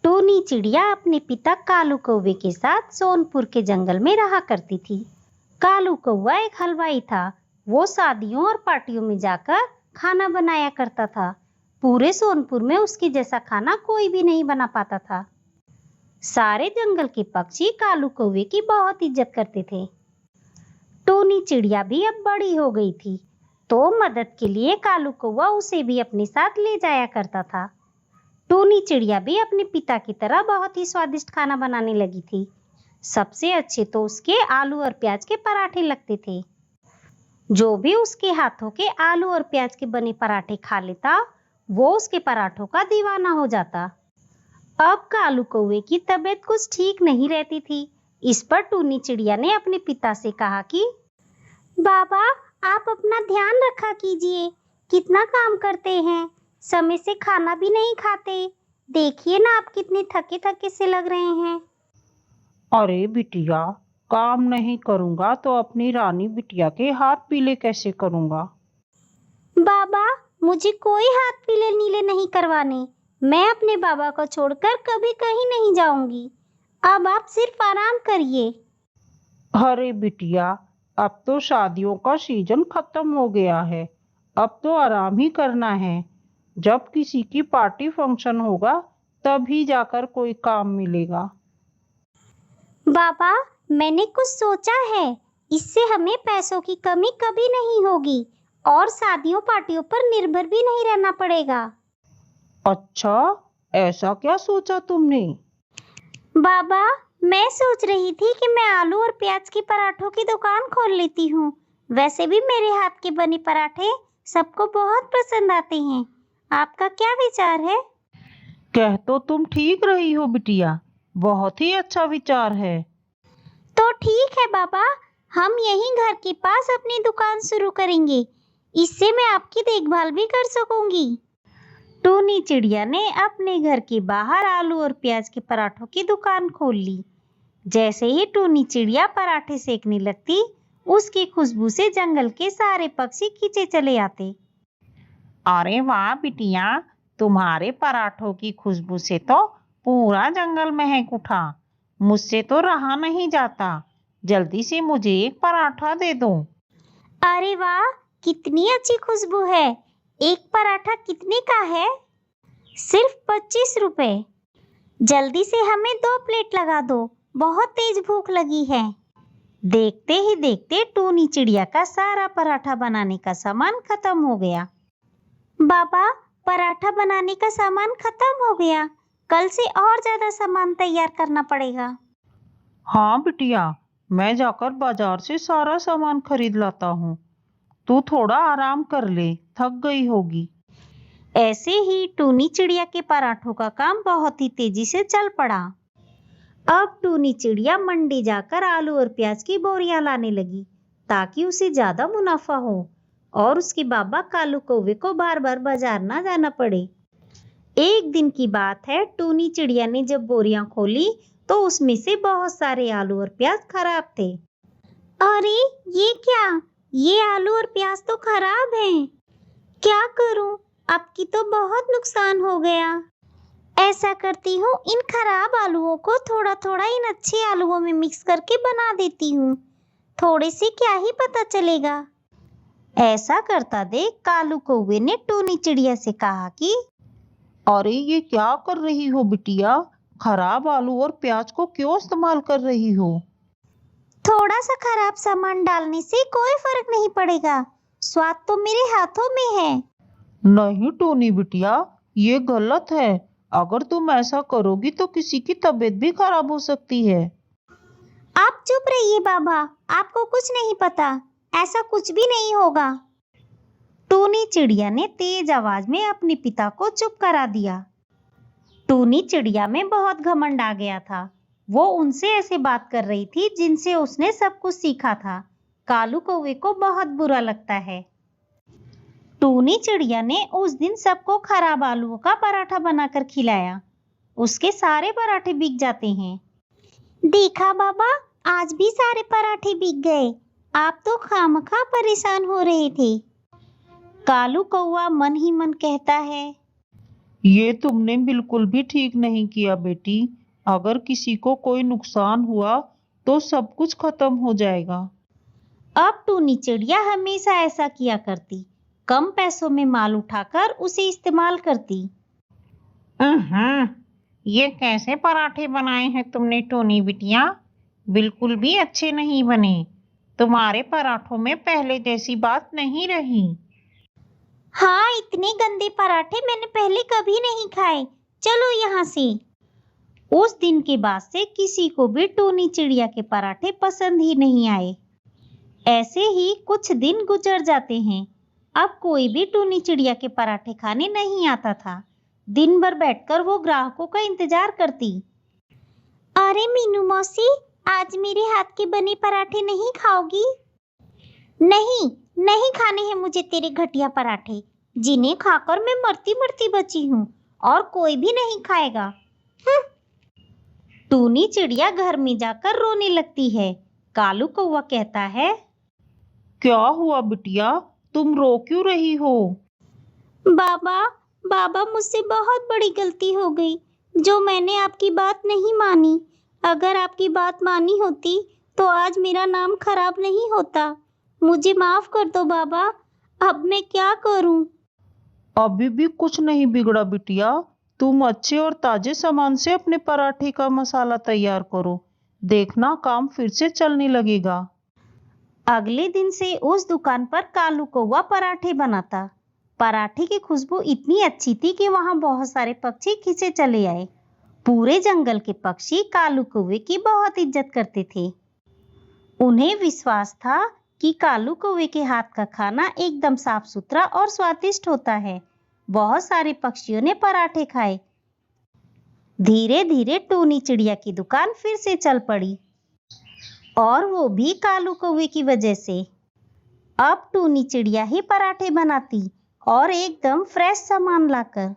टूनी चिड़िया अपने पिता कालू कौवे के साथ सोनपुर के जंगल में रहा करती थी। कालू कौवा एक हलवाई था। वो शादियों और पार्टियों में जाकर खाना बनाया करता था। पूरे सोनपुर में उसके जैसा खाना कोई भी नहीं बना पाता था। सारे जंगल के पक्षी कालू कौवे की बहुत इज्जत करते थे। टूनी चिड़िया भी अब बड़ी हो गई थी, तो मदद के लिए कालू कौवा उसे भी अपने साथ ले जाया करता था। टूनी चिड़िया भी अपने पिता की तरह बहुत ही स्वादिष्ट खाना बनाने लगी थी। सबसे अच्छे तो उसके आलू और प्याज के पराठे लगते थे। जो भी उसके हाथों के आलू और प्याज के बने पराठे खा लेता, वो उसके पराठों का दीवाना हो जाता। अब कालू कौवे की तबीयत कुछ ठीक नहीं रहती थी। इस पर टूनी चिड़िया ने अपने पिता से कहा कि बाबा, आप अपना ध्यान रखा कीजिए। कितना काम करते हैं, समय से खाना भी नहीं खाते। देखिए ना, आप कितने थके थके से लग रहे हैं। अरे बिटिया, काम नहीं करूंगा तो अपनी रानी बिटिया के हाथ पीले कैसे करूंगा। बाबा, मुझे कोई हाथ पीले नीले नहीं करवाने। मैं अपने बाबा को छोड़कर कभी कहीं नहीं जाऊंगी। अब आप सिर्फ आराम करिए। अरे बिटिया, अब तो शादियों का सीजन खत्म हो गया है। अब तो आराम ही करना है। जब किसी की पार्टी फंक्शन होगा तभी जाकर कोई काम मिलेगा। बाबा, मैंने कुछ सोचा है। इससे हमें पैसों की कमी कभी नहीं होगी और शादियों पार्टियों पर निर्भर भी नहीं रहना पड़ेगा। अच्छा, ऐसा क्या सोचा तुमने? बाबा, मैं सोच रही थी कि मैं आलू और प्याज की पराठों की दुकान खोल लेती हूँ। वैसे भी मेरे हाथ के बने पराठे सबको बहुत पसंद आते हैं। आपका क्या विचार है? कह तो तुम ठीक रही हो बिटिया, बहुत ही अच्छा विचार है। तो ठीक है बाबा, हम यहीं घर के पास अपनी दुकान शुरू करेंगे। इससे मैं आपकी देखभाल भी कर सकूंगी। टूनी चिड़िया ने अपने घर के बाहर आलू और प्याज के पराठों की दुकान खोल ली। जैसे ही टूनी चिड़िया पराठे सेकने लगती, उसकी खुशबू से जंगल के सारे पक्षी खींचे चले आते। अरे वाह बिटिया, तुम्हारे पराठों की खुशबू से तो पूरा जंगल महक उठा। मुझसे तो रहा नहीं जाता। जल्दी से मुझे एक पराठा दे दो। अरे वाह, कितनी अच्छी खुशबू है। एक पराठा कितने का है? सिर्फ 25 रुपए। जल्दी से हमें 2 प्लेट लगा दो, बहुत तेज भूख लगी है। देखते ही देखते टूनी चिड़िया का सारा पराठा बनाने का सामान खत्म हो गया। बाबा, पराठा बनाने का सामान खत्म हो गया। कल से और ज्यादा सामान तैयार करना पड़ेगा। हाँ बिटिया, मैं जाकर बाजार से सारा सामान खरीद लाता हूँ। तू थोड़ा आराम कर ले, थक गई होगी। ऐसे ही टूनी चिड़िया के पराठों का काम बहुत ही तेजी से चल पड़ा। अब टूनी चिड़िया मंडी जाकर आलू और प्याज की बोरियां लाने लगी, ताकि उसे ज्यादा मुनाफा हो और उसके बाबा कालू कौवे को बार बार बाजार ना जाना पड़े। एक दिन की बात है, टूनी चिड़िया ने जब बोरियां खोली तो उसमें से बहुत सारे आलू और प्याज खराब थे। अरे ये क्या? ये आलू और प्याज तो खराब हैं। क्या करूं? अब की तो बहुत नुकसान हो गया। ऐसा करती हूँ, इन खराब आलूओं को थोड़ा थोड़ा इन अच्छे आलूओं में मिक्स करके बना देती हूँ। थोड़े से क्या ही पता चलेगा। ऐसा करता देख कालू कौवे ने टूनी चिड़िया से कहा कि अरे ये क्या कर रही हो बिटिया? खराब आलू और प्याज को क्यों इस्तेमाल कर रही हो? थोड़ा सा खराब सामान डालने से कोई फर्क नहीं पड़ेगा। स्वाद तो मेरे हाथों में है। नहीं टोनी बिटिया, ये गलत है। अगर तुम ऐसा करोगी तो किसी की तबीयत भी खराब हो सकती है। आप चुप रहिए बाबा, आपको कुछ नहीं पता। ऐसा कुछ भी नहीं होगा। टूनी चिड़िया ने तेज आवाज में अपने पिता को चुप करा दिया। टूनी चिड़िया में बहुत घमंड आ गया था। वो उनसे ऐसे बात कर रही थी जिनसे उसने सब कुछ सीखा था। कालू कौवे को बहुत बुरा लगता है। टूनी चिड़िया ने उस दिन सबको खराब आलूओं का पराठा बनाकर खिलाया। उसके सारे पराठे बिक जाते हैं। देखा बाबा, आज भी सारे पराठे बिक गए। आप तो खामखा परेशान हो रहे थे। कालू कौवा मन ही मन कहता है, ये तुमने बिल्कुल भी ठीक नहीं किया बेटी। अगर किसी को कोई नुकसान हुआ तो सब कुछ खत्म हो जाएगा। अब टूनी चिड़िया हमेशा ऐसा किया करती, कम पैसों में माल उठाकर उसे इस्तेमाल करती। ये कैसे पराठे बनाए हैं तुमने टोनी बिटिया? बिल्कुल भी अच्छे नहीं बने। तुम्हारे पराठों में पहले जैसी बात नहीं रही। हाँ, इतने गंदे पराठे मैंने पहले कभी नहीं खाए। चलो यहाँ से। उस दिन के बाद से किसी को भी टूनी चिड़िया के पराठे पसंद ही नहीं आए। ऐसे ही कुछ दिन गुजर जाते हैं। अब कोई भी टूनी चिड़िया के पराठे खाने नहीं आता था। दिन भर बैठकर वो ग्राहकों का इंतजार करती। अरे मीनू मौसी, आज मेरे हाथ के बने पराठे नहीं खाओगी? नहीं, नहीं खाने हैं मुझे तेरे घटिया पराठे, जिन्हें खाकर मैं मरती मरती बची हूँ, और कोई भी नहीं खाएगा। टूनी चिड़िया घर में जाकर रोने लगती है। कालू कौवा कहता है, क्या हुआ बिटिया, तुम रो क्यों रही हो? बाबा, बाबा मुझसे बहुत बड़ी गलती हो गई, जो मैंने आपकी बात नहीं मानी। अगर आपकी बात मानी होती तो आज मेरा नाम खराब नहीं होता। मुझे माफ कर दो बाबा, अब मैं क्या करूं? अभी भी कुछ नहीं बिगड़ा बिटिया। तुम अच्छे और ताजे सामान से अपने पराठे का मसाला तैयार करो। देखना काम फिर से चलने लगेगा। अगले दिन से उस दुकान पर कालू कौवा पराठे बनाता। पराठे की खुशबू इतनी अच्छी थी कि वहां बहुत सारे पक्षी खींचे चले आए। पूरे जंगल के पक्षी कालू कौवे की बहुत इज्जत करते थे। उन्हें विश्वास था कि कालू कौवे के हाथ का खाना एकदम साफ सुथरा और स्वादिष्ट होता है। बहुत सारे पक्षियों ने पराठे खाए। धीरे धीरे टूनी चिड़िया की दुकान फिर से चल पड़ी, और वो भी कालू कौवे की वजह से। अब टूनी चिड़िया ही पराठे बनाती, और एकदम फ्रेश सामान लाकर।